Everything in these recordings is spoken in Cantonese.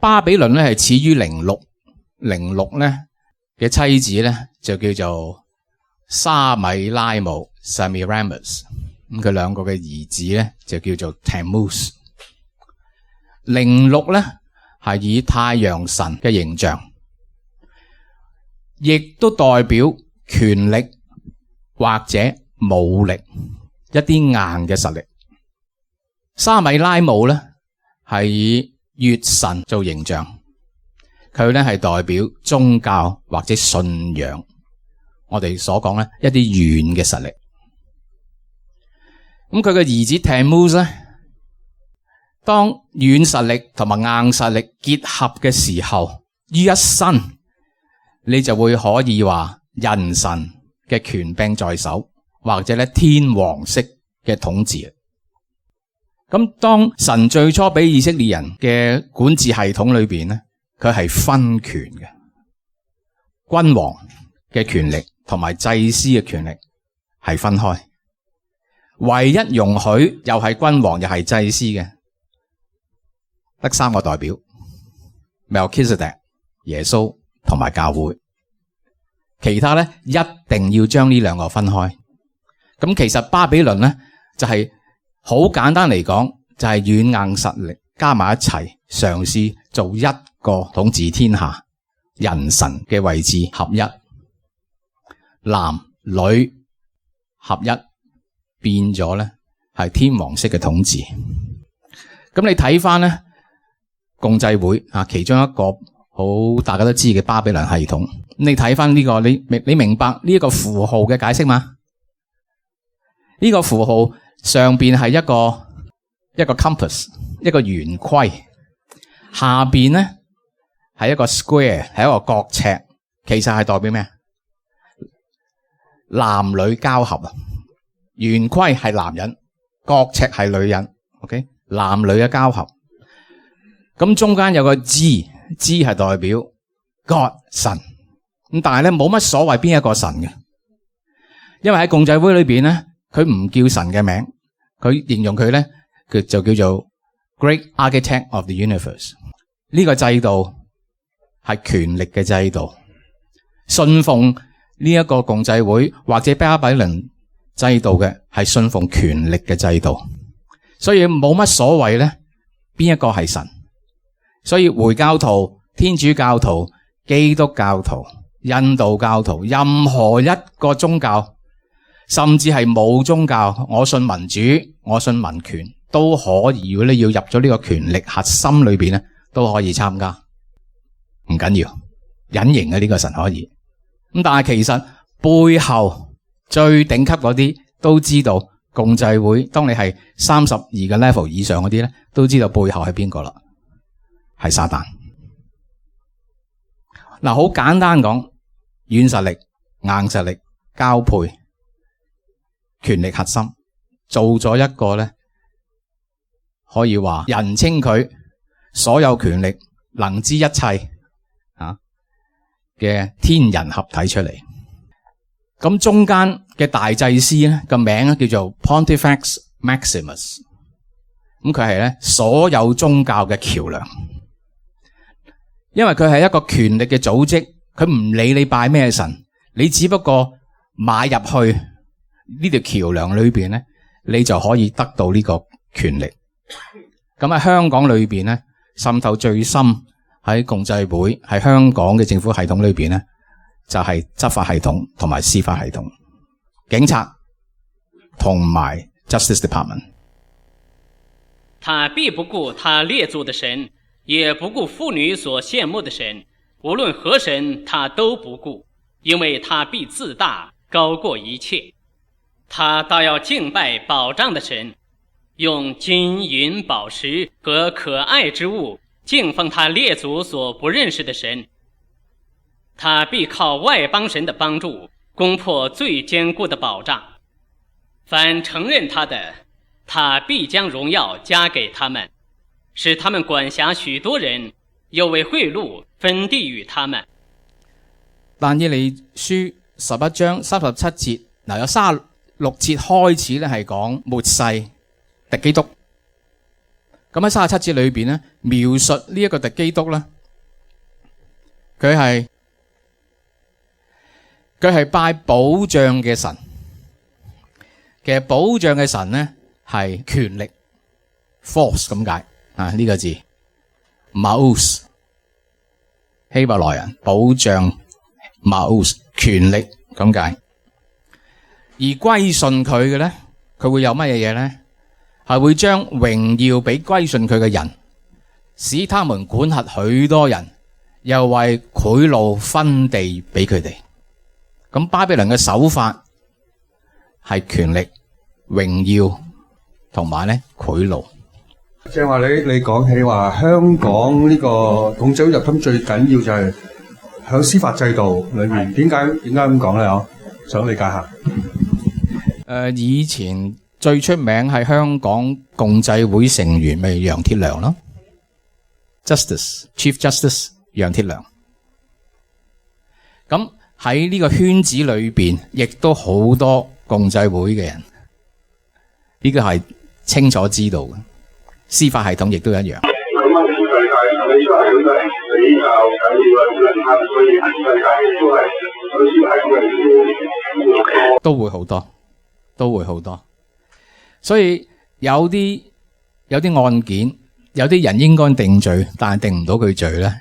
巴比倫咧係始於06咧嘅妻子咧就叫做沙米拉姆 Semiramis， 咁佢兩個嘅兒子咧就叫做 Tammuz。06咧係以太陽神嘅形象，亦都代表權力或者武力，一啲硬嘅實力。沙米拉姆咧係以月神做形象，佢咧係代表宗教或者信仰，我哋所講咧一啲軟嘅實力。咁佢嘅兒子 Tammuz 咧，當軟實力同埋硬實力結合嘅時候，於一身你就會可以話人神嘅權柄在手，或者咧天王式嘅統治。咁當神最初俾以色列人嘅管治系統裏邊咧，佢係分權嘅，君王嘅權力同埋祭司嘅權力係分開，唯一容許又係君王又係祭司嘅得三個代表 Melchizedek、耶穌同埋教會，其他咧一定要將呢兩個分開。咁其實巴比倫咧就係好簡單嚟講，就係軟硬實力加埋一齊，嘗試做一個統治天下人神嘅位置合一，男女合一，變咗咧係天王式嘅統治。咁你睇翻咧共濟會啊，其中一個好大家都知嘅巴比倫系統，你睇翻呢個，你明白呢一個符號嘅解釋嗎？呢個符號上邊係一個 compass， 一個圓規，下邊咧係一個 square， 係一個角尺，其實係代表咩？男女交合啊！圓規係男人，角尺係女人 ，OK， 男女嘅交合。咁中間有個 G 係代表 God 神，咁但係咧冇乜所謂邊一個神嘅，因為喺共濟會裏邊咧，佢唔叫神嘅名，佢形容佢咧，佢就叫做 Great Architect of the Universe。呢個制度係權力嘅制度，信奉呢一個共濟會或者巴比倫制度嘅係信奉權力嘅制度，所以冇乜所謂咧邊一個係神。所以回教徒、天主教徒、基督教徒、印度教徒，任何一個宗教，甚至係冇宗教，我信民主，我信民權，都可以。如果你要入咗呢個權力核心裏邊咧，都可以參加，唔緊要，隱形嘅呢個神可以。咁但係其實背後最頂級嗰啲都知道共濟會，當你係32個 level 以上嗰啲咧，都知道背後係邊個啦，係撒旦。嗱，好簡單講，軟實力、硬實力交配，權力核心，做咗一個咧，可以話人稱佢所有權力能知一切嘅天人合體出嚟。咁中間嘅大祭司咧個名咧叫做 Pontifex Maximus， 咁佢係咧所有宗教嘅橋樑，因為佢係一個權力嘅組織，佢唔理你拜咩神，你只不過買入去呢條橋樑裏邊咧，你就可以得到呢個權力。咁喺香港裏邊咧，滲透最深喺共濟會，喺香港嘅政府系統裏邊咧，就係執法系統同埋司法系統，警察同埋 Justice Department。他必不顧他列祖的神，也不顧婦女所羨慕的神，無論何神他都不顧，因為他必自大，高過一切。他倒要敬拜寶藏的神，用金銀寶石和可愛之物敬奉他列祖所不認識的神。他必靠外邦神的幫助，攻破最堅固的寶藏。凡承認他的，他必將榮耀加給他們，使他們管轄許多人，又為賄賂分地與他們。但以理書11章37節，嗱，有36節開始咧係講末世敵基督，咁喺37節裏邊咧，描述呢一個敵基督咧，佢係拜保障嘅神。其實保障嘅神咧係權力 force 咁解啊，呢個字 Maus 希伯來人保障 Maus 權力咁解。而歸順佢嘅咧，佢會有乜嘢嘢咧？係會將榮耀俾歸順佢嘅人，使他們管轄許多人，又為賄賂分地俾佢哋。咁巴比倫嘅手法係權力、榮耀同埋咧賄賂。正話你講起話香港呢個共濟會入侵最緊要就係響司法制度裏面，點解咁講咧？我想理解下。以前最出名係香港共濟會成員咪楊鐵樑咯 ，Chief Justice 楊鐵樑。咁喺呢個圈子裏邊，亦都好多共濟會嘅人，呢個係清楚知道嘅。司法系統亦都一樣。都會好多。所以有啲案件，有啲人應該定罪，但係定唔到佢罪咧。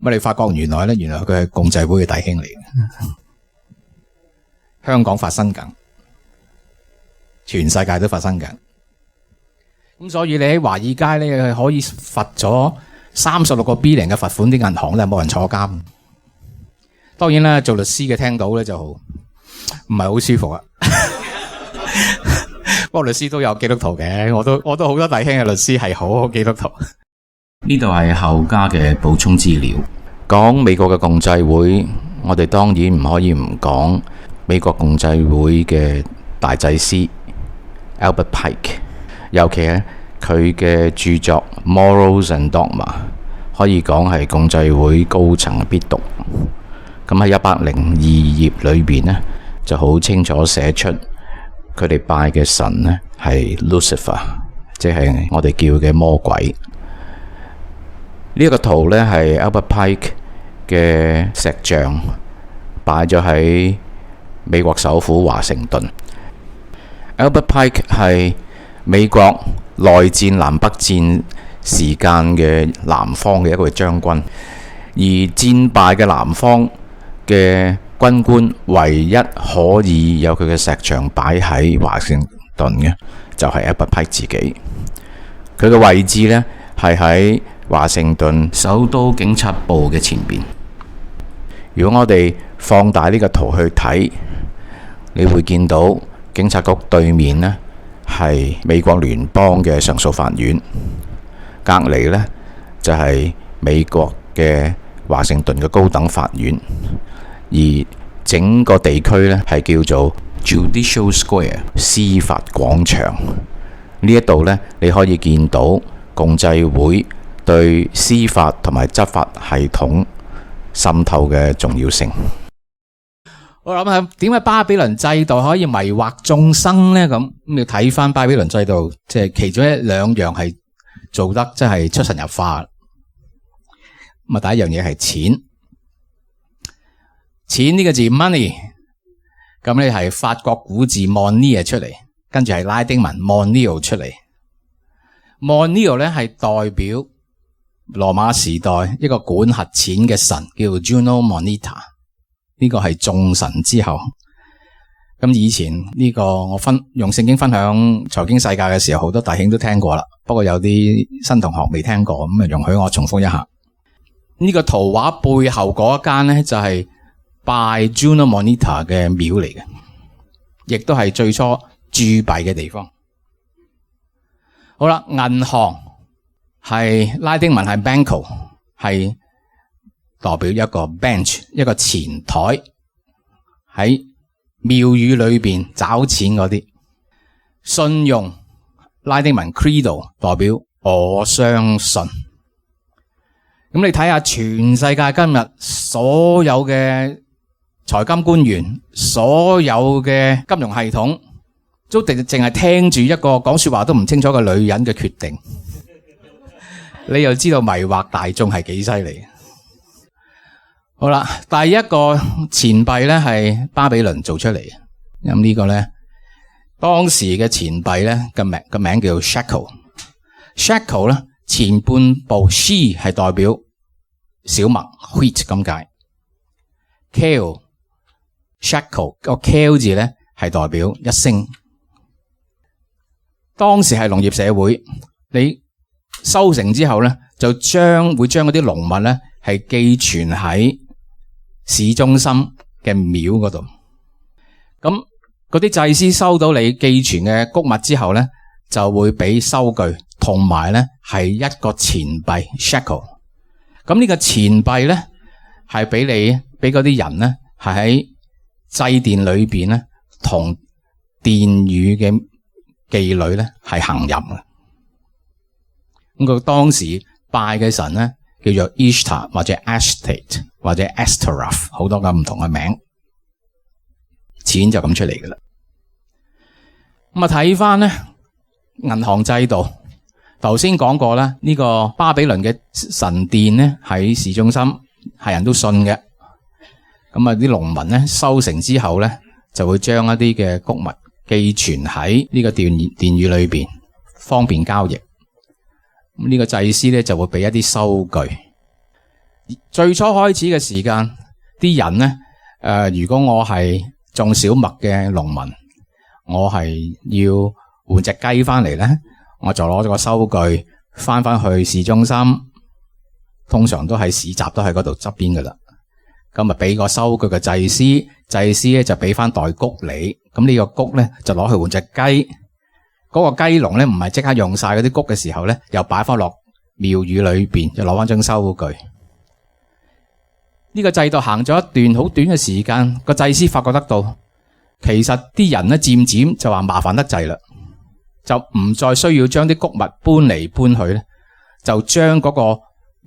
咁你發覺原來佢係共濟會嘅弟兄嚟嘅。香港發生緊，全世界都發生緊。咁所以你喺華爾街咧，係可以罰咗36個 billion 嘅罰款，啲銀行咧冇人坐監。當然啦，做律師嘅聽到咧就唔係好舒服啊。不過律師都有基督徒嘅，我都好多弟兄嘅律師係好基督徒。呢度係後加嘅補充資料。講美國嘅共濟會，我哋當然唔可以唔講美國共濟會嘅大祭司 Albert Pike， 尤其係佢嘅著作 Morals and Dogma， 可以講係共濟會高層必讀。咁喺102頁裏邊呢，就好清楚寫出佢哋拜嘅神呢係 Lucifer， 即係我哋叫嘅魔鬼。呢一個圖呢係 Albert Pike 嘅石像，擺咗喺美國首府華盛頓。Albert Pike 係美國內戰南北戰時間嘅南方嘅一個將軍，而戰敗嘅南方嘅軍官唯一可以有佢嘅石像擺喺華盛頓嘅，就係 Albert Pike 自己。佢嘅位置呢係喺華盛頓首都警察部嘅前邊。如果我哋放大呢個圖去睇，你會見到警察局對面呢係美國聯邦嘅上訴法院，隔離呢就係美國嘅華盛頓嘅高等法院，而整個地區呢係叫做 Judicial Square 司法廣場。呢一度呢，你可以見到共濟會對司法同埋執法系統滲透嘅重要性。我諗下點解巴比倫制度可以迷惑眾生呢？咁要睇翻巴比倫制度，即係其中一兩樣係做得真係出神入化。咁啊，第一樣嘢係錢，錢呢個字 money， 咁咧係法國古字 money 出嚟，跟住係拉丁文 monio 出嚟。monio 咧係代表羅馬時代一個管轄錢嘅神，叫做 Juno Moneta。呢個係眾神之後。咁以前呢個我用聖經分享財經世界嘅時候，好多弟兄都聽過啦。不過有啲新同學未聽過，咁啊容許我重複一下。呢個圖畫背後嗰一間呢，就係拜 Juno Moneta 嘅廟嚟嘅，亦都係最初鑄幣嘅地方。好啦，銀行係拉丁文係 banco， 係代表一個 bench， 一個前台，喺廟宇裏邊找錢嗰啲。信用拉丁文 credo 代表我相信。咁你睇下全世界今日所有嘅財金官員，所有嘅金融系統，都淨係聽住一個講說話都唔清楚嘅女人嘅決定。你又知道迷惑大眾係幾犀利。好啦，第一個錢幣咧係巴比倫做出嚟嘅。咁呢個咧，當時嘅錢幣咧個名叫 shekel。shekel 咧前半部 she 係代表小麥 wheat 咁解。kel shekel 個 kel 字咧係代表一升。當時係農業社會，你收成之後咧，就會將嗰啲農物咧係寄存喺市中心嘅廟嗰度。咁嗰啲祭司收到你寄存嘅穀物之後咧，就會俾收據，同埋咧係一個錢幣 shekel。咁呢個錢幣咧係俾嗰啲人咧係喺祭殿裏邊咧同殿宇嘅妓女咧係行淫嘅。咁佢當時拜嘅神咧叫做 Ishtar 或者 Ashtate 或者 Ashtaroth， 好多個唔同嘅名，錢就咁出嚟噶啦。咁啊睇翻咧銀行制度，頭先講過啦，呢個巴比倫嘅神殿咧喺市中心，係人都信嘅。咁啊啲農民咧收成之後咧，就會將一啲嘅穀物寄存喺呢個殿宇裏邊，方便交易。咁呢個祭司咧就會俾一啲收據。最初開始嘅時間，啲人咧如果我係種小麥嘅農民，我係要換隻雞翻嚟咧，我就攞咗個收據翻去市中心，通常都係市集都喺嗰度側邊噶啦。咁啊俾個收據嘅祭司，祭司咧就俾翻袋穀你，咁呢個穀咧就攞去換隻雞。嗰個雞籠咧唔係即刻用晒嗰啲穀嘅時候咧，又擺翻落廟宇裏邊，就攞翻張收據。呢個制度行咗一段好短嘅時間，個祭司發覺得到，其實啲人咧漸漸就話麻煩得滯啦，就唔再需要將啲穀物搬嚟搬去咧，就將嗰個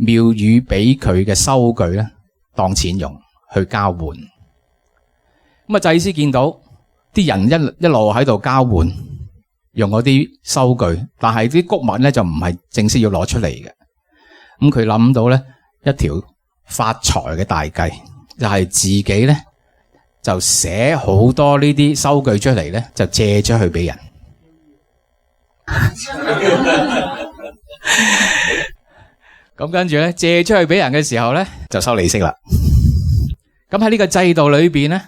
廟宇俾佢嘅收據咧當錢用去交換。咁啊祭司見到啲人一路喺度交換，用嗰啲收據，但係啲穀物咧就唔係正式要攞出嚟嘅。咁佢諗到咧一條發財嘅大計，就係自己咧就寫好多呢啲收據出嚟咧，就借出去俾人。咁跟住咧借出去俾人嘅時候咧，就收利息啦。咁喺呢個制度裏邊咧，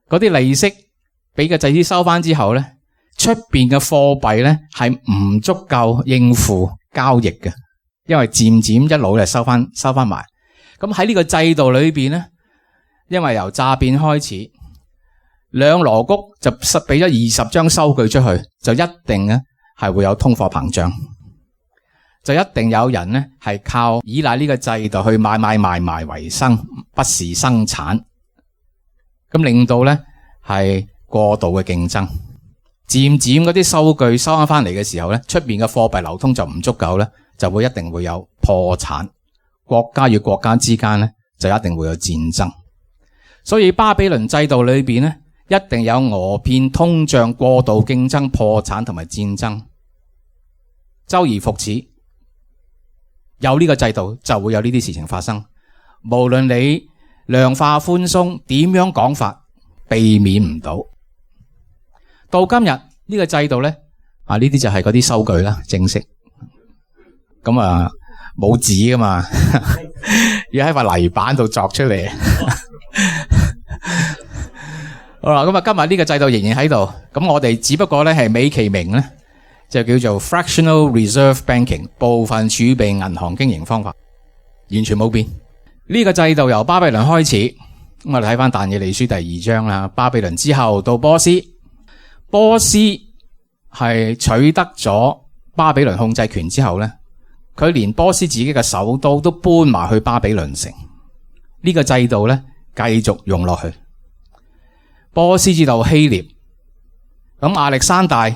嗰啲利息俾個祭司收翻之後咧，出邊嘅貨幣咧係唔足夠應付交易嘅，因為漸漸一路就收翻埋。咁喺呢個制度裏邊咧，因為由詐騙開始，兩籮穀就俾咗20張收據出去，就一定咧係會有通貨膨脹，就一定有人咧係靠依賴呢個制度去買賣為生，不是生產，咁令到咧係過度嘅競爭。漸漸嗰啲收據收翻嚟嘅時候咧，出邊嘅貨幣流通就唔足夠咧，就會一定會有破產，國家與國家之間咧就一定會有戰爭。所以巴比倫制度裏邊咧，一定有訛騙、通脹、過度競爭、破產同埋戰爭，周而復始。有呢個制度就會有呢啲事情發生。無論你量化寬鬆點樣講法，避免唔到。到今日呢個制度咧，呢啲就係嗰啲收據啦，正式。咁啊冇紙噶嘛，要喺塊泥板度作出嚟。好啦，咁啊今日呢個制度仍然喺度，咁我哋只不過咧係美其名咧，就叫做 fractional reserve banking 部分儲備銀行經營方法，完全冇變。呢個制度由巴比倫開始，咁我哋睇翻但以理書第2章啦。巴比倫之後到波斯。波斯係取得咗巴比倫控制權之後咧，佢連波斯自己嘅首都都搬埋去巴比倫城。呢個制度咧繼續用落去。波斯至到希臘，咁亞歷山大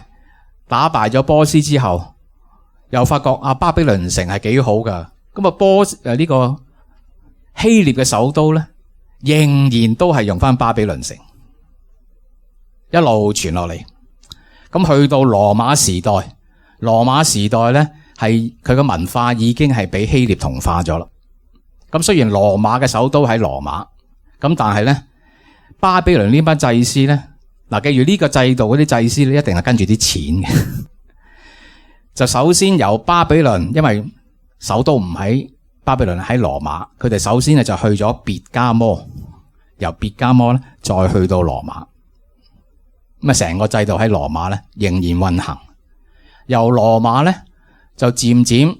打敗咗波斯之後，又發覺巴比倫城係幾好噶，咁呢個希臘嘅首都咧，仍然都係用翻巴比倫城。一路傳落嚟，咁去到羅馬時代，羅馬時代咧係係佢嘅文化已經係俾希臘同化咗啦。咁雖然羅馬嘅首都喺羅馬，咁但係咧巴比倫呢班祭司咧，嗱記住呢個制度嗰啲祭司咧一定係跟住啲錢嘅。就首先由巴比倫，因為首都唔喺巴比倫喺羅馬，佢哋首先咧就去咗別加摩，由別加摩咧再去到羅馬。咁啊，成個制度喺羅馬咧仍然運行。由羅馬咧就漸漸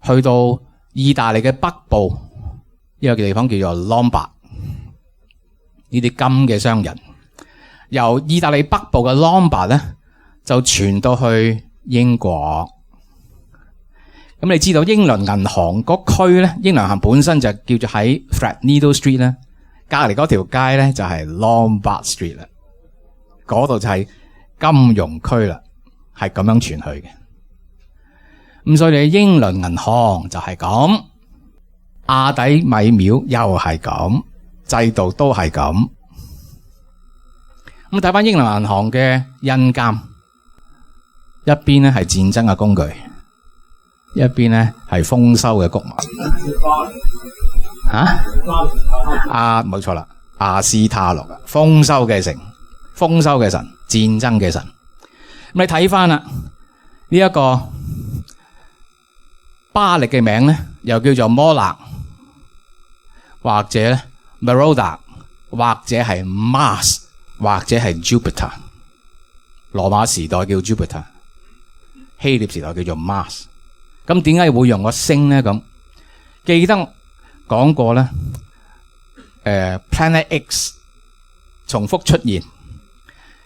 去到意大利嘅北部，呢個地方叫做 Lombard， 呢啲金嘅商人。由意大利北部嘅 Lombard 咧就傳到去英國。咁你知道英倫銀行嗰區咧，英倫銀行本身就叫做喺 Threadneedle Street 咧，隔離嗰條街咧就係 Lombard Street 啦。嗰度就係金融區啦，係咁樣傳去嘅。咁所以英倫銀行就係咁，亞底米廟又係咁，制度都係咁。咁睇翻英倫銀行嘅印鑑，一邊咧係戰爭嘅工具，一邊咧係豐收嘅穀物。冇錯啦，亞斯他錄啊，豐收嘅城。豐收嘅神，戰爭嘅神。咁你睇翻啦，呢一個巴力嘅名咧，又叫做摩勒，或者咧 Merodach， 或者係 Mars， 或者係 Jupiter。羅馬時代叫 Jupiter， 希臘時代叫做 Mars。咁點解會用個星咧？咁記得講過咧，Planet X 重複出現。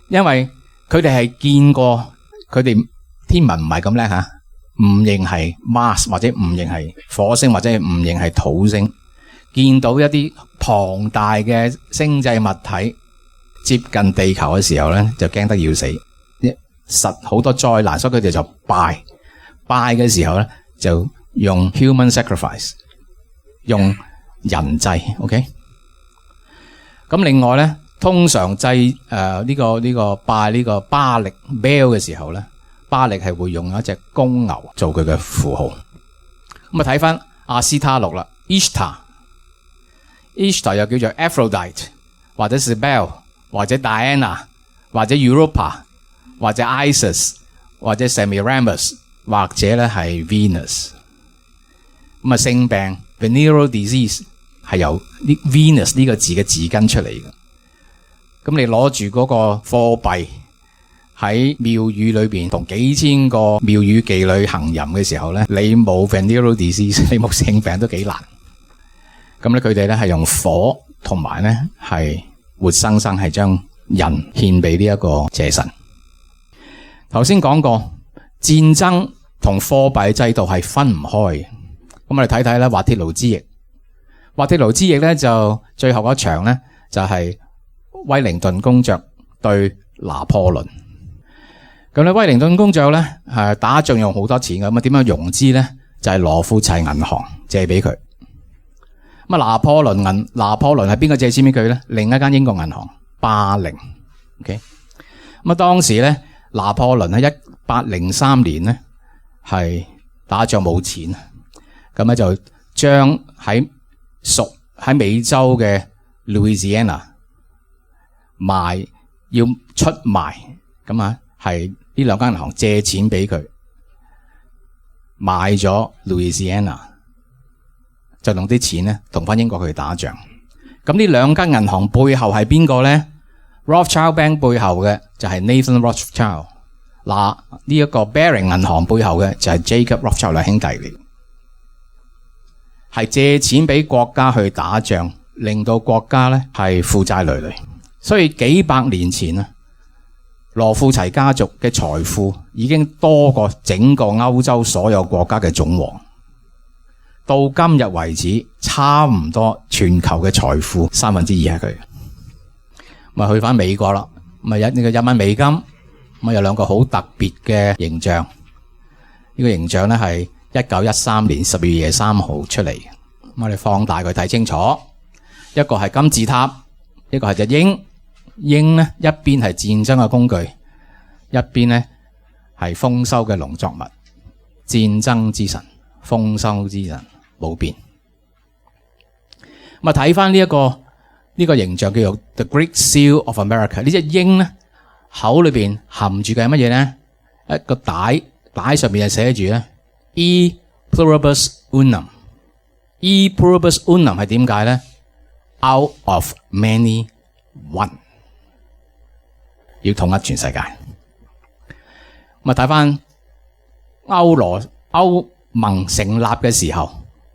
因為佢哋係見過，佢哋天文唔係咁叻吓，誤認係 Mars 或者誤認係火星或者係誤認係土星，見到一啲龐大嘅星際物體接近地球嘅時候咧，就驚得要死，實好多災難，所以佢哋就拜嘅時候咧，就用 human sacrifice， 用人祭 ，OK。咁另外咧。通常祭呢個拜呢個巴力 Baal 嘅時候咧，巴力係會用一隻公牛做佢嘅符號。咁啊睇翻亞斯他錄啦 ，Ishtar 又叫做 Aphrodite， 或者 Cybele， 或者 Diana， 或者 Europa， 或者 Isis， 或者 Semiramis， 或者咧係 Venus。咁啊性病 Venereal disease 係由 Venus 呢個字嘅字根出嚟嘅。咁你攞住嗰個貨幣喺廟宇裏邊同幾千個廟宇妓女行淫嘅時候咧，你冇 venereal disease， 你冇性病都幾難。咁咧佢哋咧係用火同埋咧係活生生係將人獻俾呢一個邪神。頭先講過戰爭同貨幣制度係分唔開嘅。咁我哋睇睇咧滑鐵盧之役。滑鐵盧之役咧就最後一場咧就係威靈頓公爵對拿破崙。咁咧威靈頓公爵咧打仗用好多錢嘅，咁啊點樣融資咧？就係羅富齊銀行借俾佢。咁啊拿破崙係邊個借錢俾佢咧？另一間英國銀行巴寧。OK。咁啊當時咧拿破崙喺1803年咧係打仗冇錢，咁咧就將喺美洲嘅 Louisiana 要出賣，咁啊係呢兩間銀行借錢俾佢買咗 Louisiana， 就用啲錢咧同翻英國去打仗。咁呢兩間銀行背後係邊個咧？ Rothschild Bank 背後嘅就係 Nathan Rothschild， 嗱呢一個 Baring 銀行背後嘅就係 Jacob Rothschild 兩兄弟嚟，係借錢俾國家去打仗，令到國家咧係負債累累。所以幾百年前啊，羅富齊家族嘅財富已經多過整個歐洲所有國家嘅總和。到今日為止，差唔多全球嘅財富2/3係佢。咁啊去翻美國啦，咁啊有呢個1蚊美金，咁啊有兩個好特別嘅形象。呢個形象咧係1913年12月3號出嚟嘅。咁我哋放大佢睇清楚，一個係金字塔，一個係隻鷹。鷹咧一邊係戰爭嘅工具，一邊咧係豐收嘅農作物。戰爭之神、豐收之神，冇變。咁啊，睇翻呢個形象叫做 The Great Seal of America。呢隻鷹咧，口裏邊含住嘅係乜嘢咧？一個帶上面係寫住咧 E pluribus unum。E pluribus unum 係點解咧？ Out of many one， 要統一全世界。咁啊，睇翻歐盟成立嘅時候，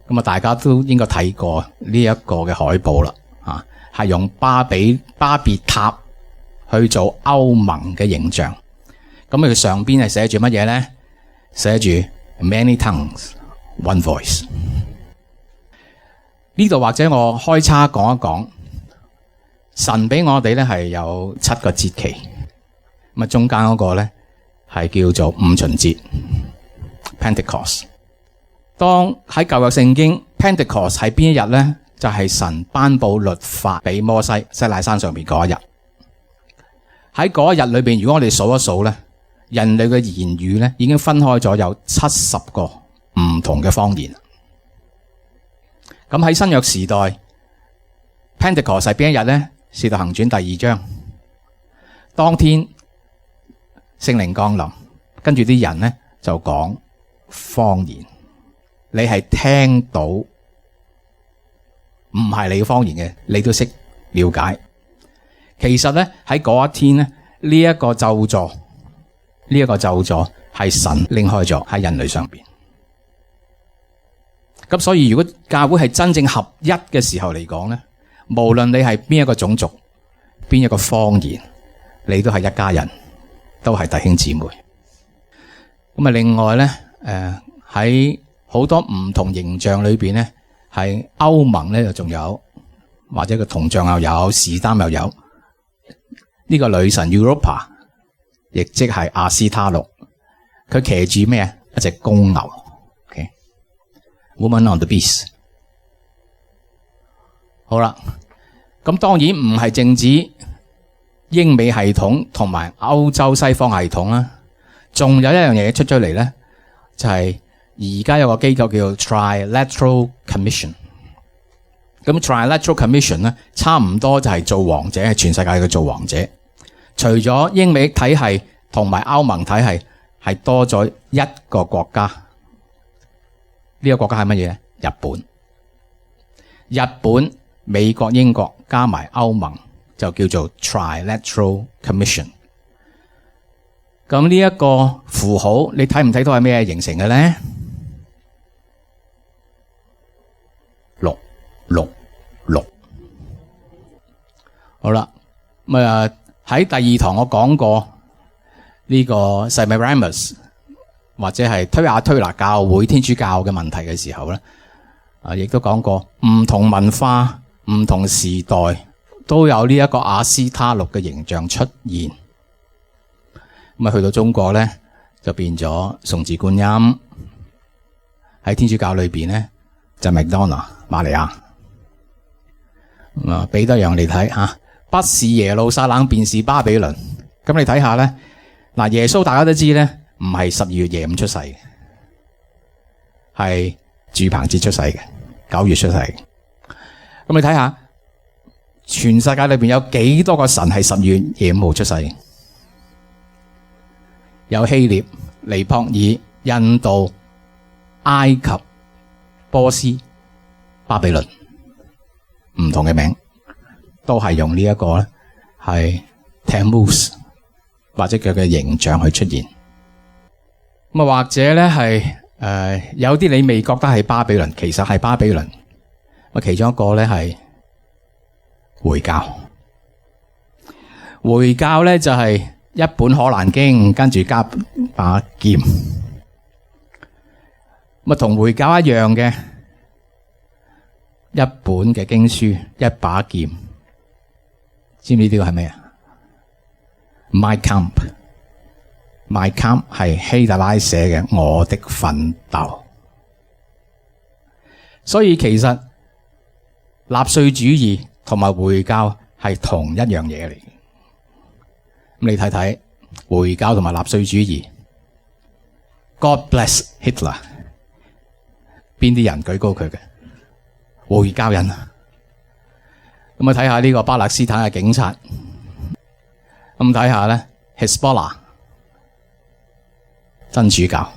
咁啊，大家都應該睇過呢一個嘅海報啦，係用巴別塔去做歐盟嘅形象。咁佢上邊係寫住乜嘢咧？寫住 Many tongues, one voice。呢度或者我開叉講一講，神俾我哋咧係有7個節期，咁啊中間嗰個咧係叫做五旬節 Pentecost。當喺舊約聖經 Pentecost 係邊一日咧？就係神頒布律法俾摩西西奈山上邊嗰一日。喺嗰一日裏邊，如果我哋數一數咧，人類嘅言語咧已經分開咗有70個唔同嘅方言。咁喺新約時代 Pentecost 係邊一日咧？使徒行傳第2章，當天聖靈降臨，跟住啲人咧就講方言。你係聽到，唔係你嘅方言嘅，你都識了解。其實咧喺嗰一天咧，呢一個咒詛係神拎開咗喺人類上邊。咁所以如果教會係真正合一嘅時候嚟講咧，無論你係邊一個種族、邊一個方言，你都係一家人，都係弟兄姊妹。咁啊，另外咧，喺好多唔同形象裏邊咧，係歐盟咧就仲有，或者個銅像又有，士擔又有。呢個女神 Europa， 亦即係亞斯他錄，佢騎住咩啊？一隻公牛。Woman on the beast。好啦，咁當然唔係淨止英美系統同埋歐洲西方系統啦，仲有一樣嘢出咗嚟咧，就係而家有個機構叫做 Trilateral Commission。咁 Trilateral Commission 咧，差唔多就係做王者，係全世界嘅做王者。除咗英美體系同埋歐盟體系，係多咗一個國家。呢個國家係乜嘢？日本、美國、英國加埋歐盟就叫做 Trilateral Commission。咁呢一個符號，你睇唔睇到係咩形成嘅咧？666。好啦，咁喺第2堂我講過呢個 Semiramis 或者係推雅推拿教會天主教嘅問題嘅時候咧，亦都講過唔同文化、唔同時代都有呢一個亞斯他錄嘅形象出現。咁去到中國咧就變咗送子觀音，喺天主教裏邊咧就係麥當娜瑪利亞。俾多樣你睇吓，不是耶路撒冷便是巴比倫。咁你睇下咧，嗱，耶穌大家都知咧，唔係12月25出世嘅，係住棚節出世嘅，9月出世嘅。咁你睇下，全世界裏邊有幾多個神係12月25號出世嘅？有希臘、尼泊爾、印度、埃及、波斯、巴比倫，唔同嘅名，都係用呢一個咧，係 Tammuz 或者佢嘅形象去出現。咁或者咧係有啲你未覺得係巴比倫，其實係巴比倫。其中一個咧係回教。回教咧就係一本可蘭經，跟住加把劍。同回教一樣嘅，一本嘅經書，一把劍。知唔知呢個係咩啊？Mein Kampf。My Camp 係希特拉寫嘅《我的奮鬥》，所以其實納粹主義同埋回教係同一樣嘢嚟嘅。咁你睇睇回教同埋納粹主義 God bless Hitler， 邊啲人舉高佢嘅？回教人啊！咁啊睇下呢個巴勒斯坦嘅警察，咁睇下咧 Hezbollah 真主教，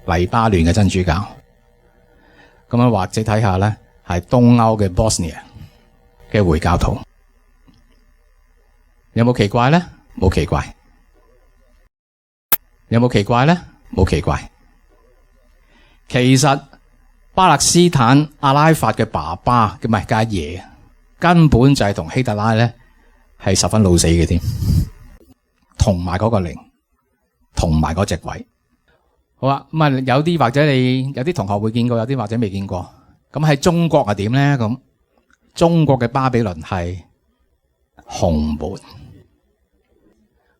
黎巴嫩嘅真主教，咁樣或者睇下咧係東歐嘅 Bosnia 嘅回教徒，有冇奇怪咧？冇奇怪。有冇奇怪咧？冇奇怪。其實巴勒斯坦阿拉法嘅爸爸，唔係嘅阿爺，根本就係同希特拉咧係十分老死嘅添，同埋嗰個靈，同埋嗰隻鬼。好啊，咁啊有啲或者你有啲同學會見過，有啲或者未見過。咁喺中國係點咧？咁中國嘅巴比倫係洪門。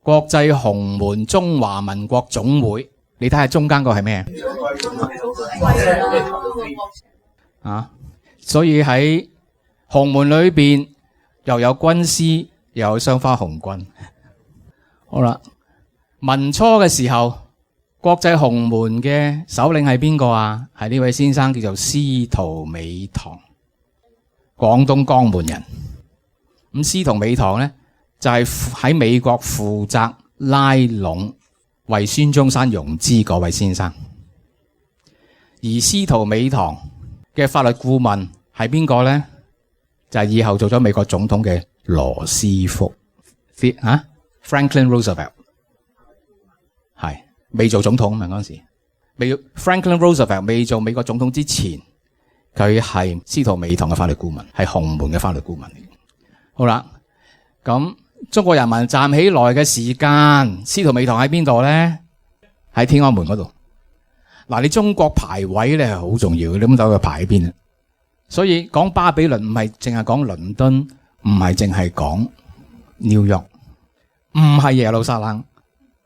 國際洪門中華民國總會，你睇下中間個係咩啊？所以喺洪門裏邊又有軍師，又有雙花紅軍。好啦，民初嘅時候，國際洪門嘅首領係邊個啊？係呢位先生叫做司徒美堂，廣東江門人。咁司徒美堂咧，就係喺美國負責拉攏為孫中山融資嗰位先生，而司徒美堂嘅法律顧問係邊個咧？就係以後做咗美國總統嘅羅斯福，Franklin Roosevelt 係未做總統啊嘛嗰陣時，Franklin Roosevelt 未做美國總統之前，佢係司徒美堂嘅法律顧問，係洪門嘅法律顧問嚟。好啦，咁。中國人民站起來嘅時間，司徒美堂喺邊度咧？喺天安門嗰度。嗱，你中國排位咧係好重要嘅，你咁睇佢排喺邊啊？所以講巴比倫唔係淨係講倫敦，唔係淨係講紐約，唔係耶路撒冷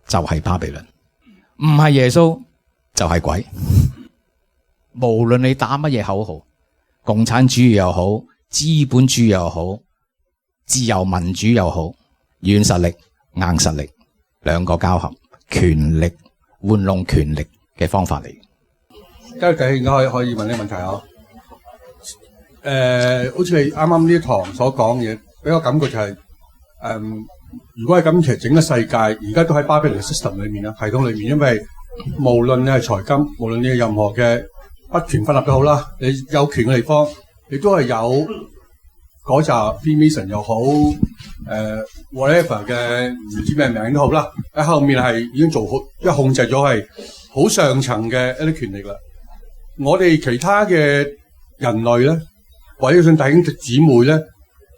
就係巴比倫，唔係耶穌就係鬼。無論你打乜嘢口號，共產主義又好，資本主義又好，自由民主又好，軟實力、硬實力兩個交合，權力玩弄權力嘅方法嚟。家弟應該可以問你問題啊。好似你啱啱呢一堂所講嘅嘢，俾我感覺就係、如果係咁，其實整個世界而家都喺巴比倫 system 裏面啦，系統裏面，因為無論你係財金，無論你係任何嘅不權分立都好啦，你有權嘅地方，你都係有。嗰紮 Freemason 又好，whatever 嘅唔知咩名都好啦，喺後面係已經做好，因為控制咗係好上層嘅一啲權力啦。我哋其他嘅人類咧，或者信弟兄姊妹咧，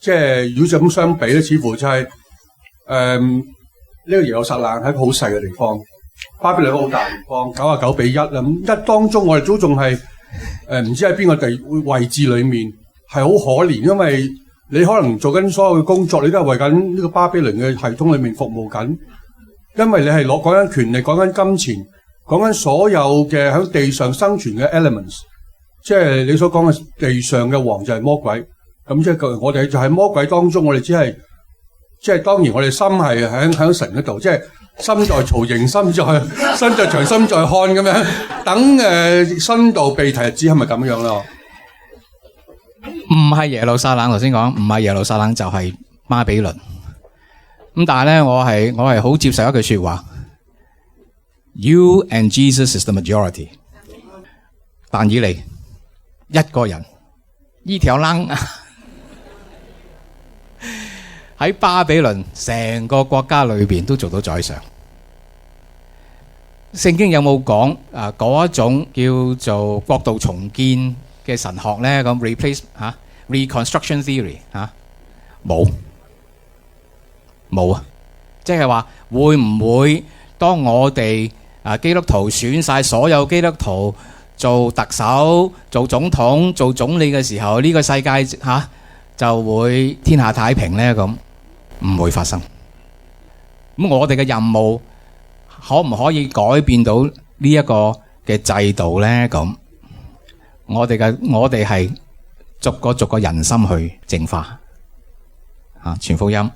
即係如果就咁相比咧，似乎就係呢個耶路撒冷係一個好細嘅地方，巴比倫好大地方，99:1啦。咁一當中我哋都仲係唔知喺邊個位置裏面。係好可憐，因為你可能做緊所有嘅工作，你都係為緊呢個巴比倫嘅系統裏面服務緊。因為你係講緊權力，講緊金錢，講緊所有嘅喺地上生存嘅 elements， 即係你所講嘅地上嘅王就係魔鬼。咁即係我哋就喺魔鬼當中，我哋只係即係當然我哋心係喺神嗰度，即係心在曹營心在牆心在看咁樣，等新道被提日子係咪咁樣咯？唔係耶路撒冷，頭先講唔係耶路撒冷就係巴比倫。咁但係咧，我係好接受一句說話 ：You and Jesus is the majority。但以理一個人呢條冷喺巴比倫成個國家裏邊都做到宰相。聖經有冇講嗰一種叫做國度重建嘅神學咧？咁 reconstruction theory 冇啊！即係話會唔會當我哋基督徒選晒所有基督徒做特首、做總統、做總理嘅時候，呢個世界就會天下太平咧？咁唔會發生。咁我哋嘅任務可唔可以改變到呢一個嘅制度咧？咁我哋係逐個人心去淨化，傳福音，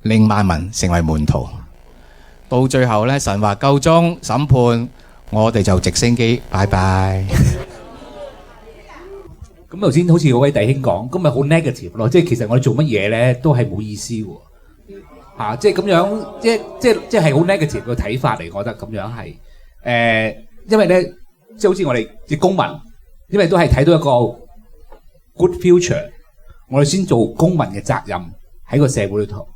令萬民成為門徒。到最後咧，神話夠鐘審判，我哋就直升機，拜拜。咁頭先好似嗰位弟兄講，咁咪好 negative 咯，即係其實我哋做乜嘢咧都係冇意思喎。即係咁樣，即係好 negative 嘅睇法嚟，我覺得咁樣係因為咧，即係好似我哋啲公民，因為都係睇到一個 good future， 我哋先做公民嘅責任喺個社會裏頭。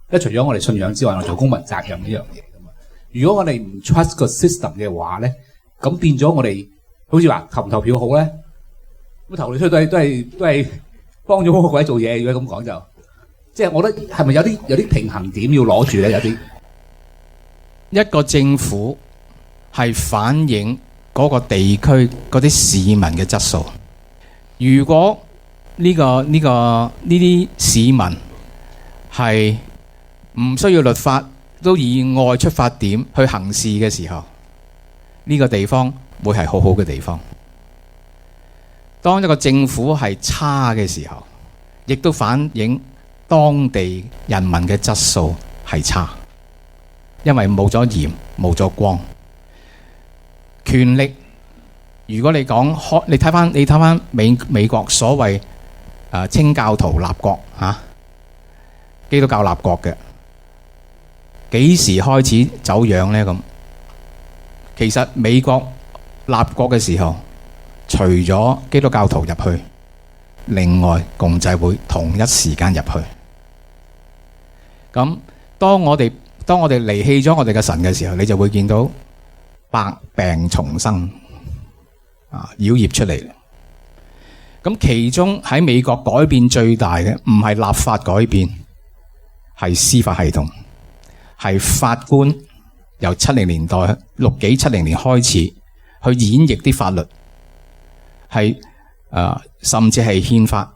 除咗我哋信仰之外，我做公民責任呢樣嘢噶嘛。如果我哋唔 trust 個 system 嘅話咧，咁變咗我哋好似話投唔投票好咧？咁投嚟出去都係幫咗嗰個鬼做嘢。如果咁講就，即係我覺得係咪有啲平衡點要攞住咧？有啲一個政府係反映嗰個地區嗰啲市民嘅質素。如果呢啲市民係唔需要律法，都以愛出發點去行事嘅時候，呢個地方會係好好嘅地方。當一個政府係差嘅時候，亦都反映當地人民嘅質素係差，因為冇咗鹽，冇咗光。權力，如果你講你睇翻美國所謂清教徒立國基督教立國嘅，幾時開始走樣呢？咁其實美國立國嘅時候，除咗基督教徒入去，另外共濟會同一時間入去。咁當我哋離棄咗我哋嘅神嘅時候，你就會見到百病叢生妖孽出嚟。咁其中喺美國改變最大嘅唔係立法改變，係司法系統，係法官由70年代60幾70年開始去演繹啲法律，係甚至係憲法。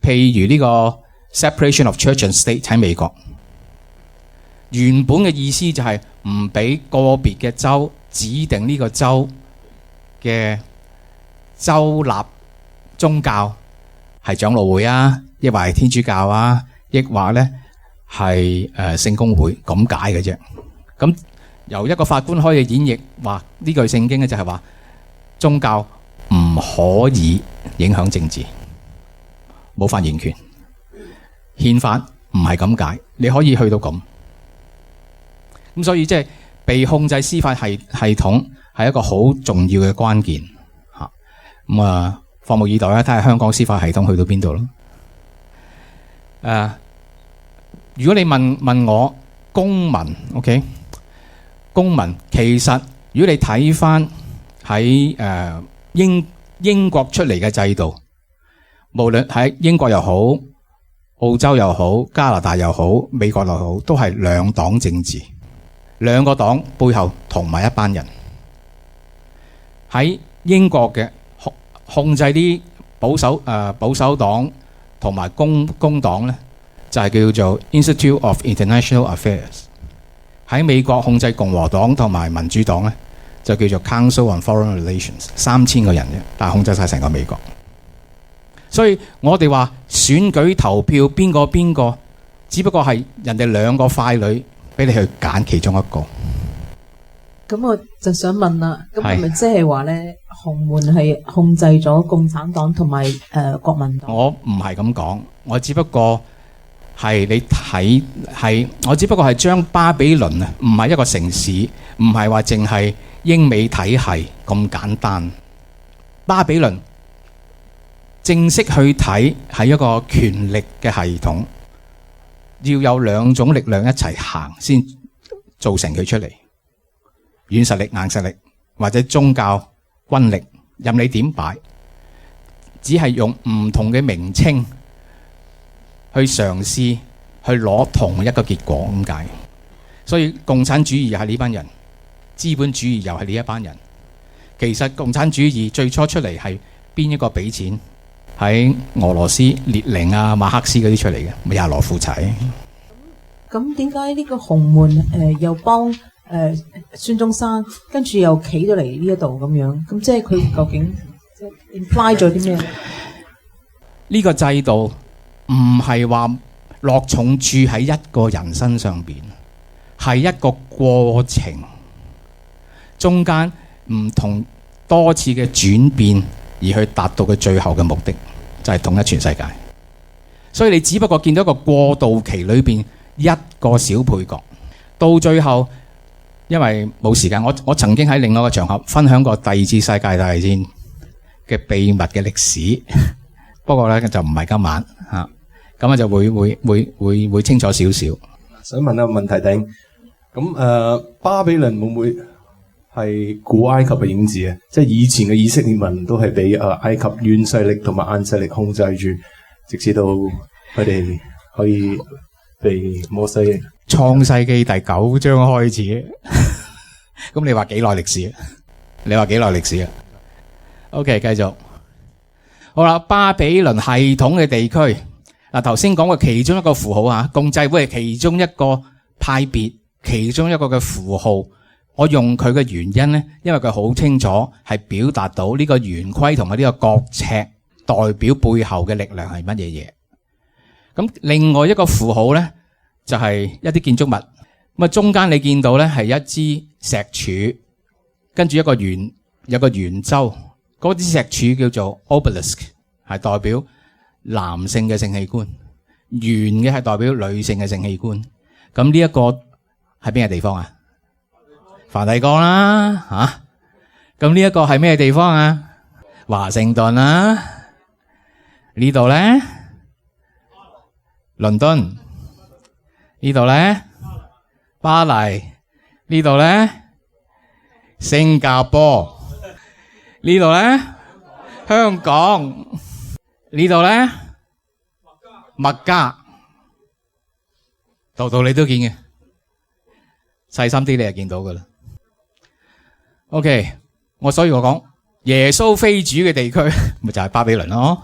譬如呢個 separation of church and state 喺美國，原本嘅意思就係唔俾個別嘅州指定呢個州嘅州立宗教係長老會啊，抑或係天主教啊，抑或咧係聖公會咁解嘅啫。咁由一個法官可以演繹話呢句聖經咧，就係話宗教唔可以影響政治，冇發言權。憲法唔係咁解，你可以去到咁。咁所以即係被控制司法系統係一個好重要嘅關鍵嚇。咁拭目以待啦，睇下香港司法系統去到邊度咯。如果你問我公民 ，OK， 公民其實如果你睇翻喺英國出嚟嘅制度，無論喺英國又好、澳洲又好、加拿大又好、美國又好，都係兩黨政治，兩個黨背後同埋一班人。喺英國嘅控制啲保守黨同埋工黨咧，就係叫做 Institute of International Affairs。喺美國控制共和黨同埋民主黨咧，就叫做 Council on Foreign Relations， 3000個人啫，但係控制晒成個美國。所以我哋話選舉投票邊個，只不過係人哋兩個傀儡俾你去揀其中一個。咁我就想問啦，咁係咪即係話咧，洪門係控制咗共產黨同埋國民黨？我唔係咁講，我只不過係你睇係，我只不過係將巴比倫啊，唔係一個城市，唔係話淨係英美體系咁簡單。巴比倫正式去睇係一個權力嘅系統，要有兩種力量一齊行先造成佢出嚟。軟實力、硬實力，或者宗教、軍力，任你點擺，只係用唔同嘅名稱去嘗試去攞同一個結果咁解。所以共產主義又係呢班人，資本主義又係呢一班人。其實共產主義最初出嚟係邊一個俾錢？喺俄羅斯列寧啊、馬克思嗰啲出嚟嘅，咪亞羅夫齊。咁點解呢個洪門又幫孫中山，跟住又企咗嚟呢一度咁樣？咁即係佢究竟 imply 咗啲咩？呢個制度唔係話落重注喺一個人身上邊，係一個過程，中間唔同多次嘅轉變而去達到嘅最後嘅目的，就係統一全世界。所以你只不過見到一個過渡期裏邊一個小配角，到最後因為冇時間，我曾經喺另外一個場合分享過第二次世界大戰嘅秘密嘅歷史，不過咧就唔係今晚嚇，咁啊就會清楚少少。想問一個問題頂，咁巴比倫會唔會係古埃及嘅影子啊？即係以前嘅以色列民都係俾埃及軟勢力同埋硬勢力控制住，直至到佢哋可以被摩西。創世記第9章開始，咁你話幾耐歷史？你話幾耐歷史啊 ？OK， 繼續。好啦，巴比倫系統嘅地區嗱，頭先講過其中一個符號啊，共濟會係其中一個派別，其中一個嘅符號。我用佢嘅原因咧，因為佢好清楚係表達到呢個圓規同埋呢個角尺代表背後嘅力量係乜嘢嘢。咁另外一個符號咧，就係一啲建築物，咁啊中間你見到咧係一支石柱，跟住一個圓有個圓周，嗰支石柱叫做 obelisk， 係代表男性嘅性器官，圓嘅係代表女性嘅性器官。咁呢一個係邊個地方啊？梵蒂岡啦嚇。咁呢一個係咩地方啊？華盛頓啦。呢度咧倫敦。呢度咧巴黎，呢度咧新加坡，呢度咧香港，呢度咧麥加，度度你都見嘅，細心啲你就見到噶啦。OK， 所以我講耶穌非主嘅地區咪就係巴比倫咯。